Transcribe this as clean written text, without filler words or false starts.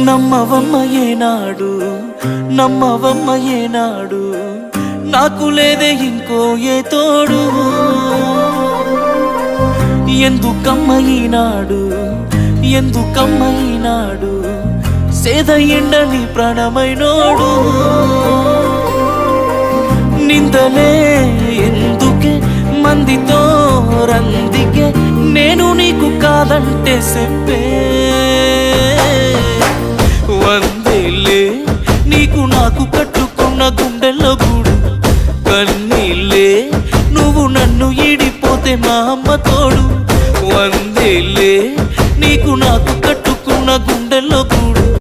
నమ్మవమ్మ ఏనాడు నమ్మవమ్మ ఏనాడు నాకు లేదే ఇంకో ఏ తోడు ఎందుకమ్మ ఈనాడు ఎందుకమ్మ ఈనాడు సేద ఎండని ప్రాణమైనోడు నిందలే ఎందుకే మందితో రందికే నేను నీకు కాదంటే చెప్పే వందేలే నీకు నాకు కట్టుకున్న గుండెల్లో గూడు కన్నీళ్ళే నువ్వు నన్ను ఈడిపోతే మా అమ్మ తోడు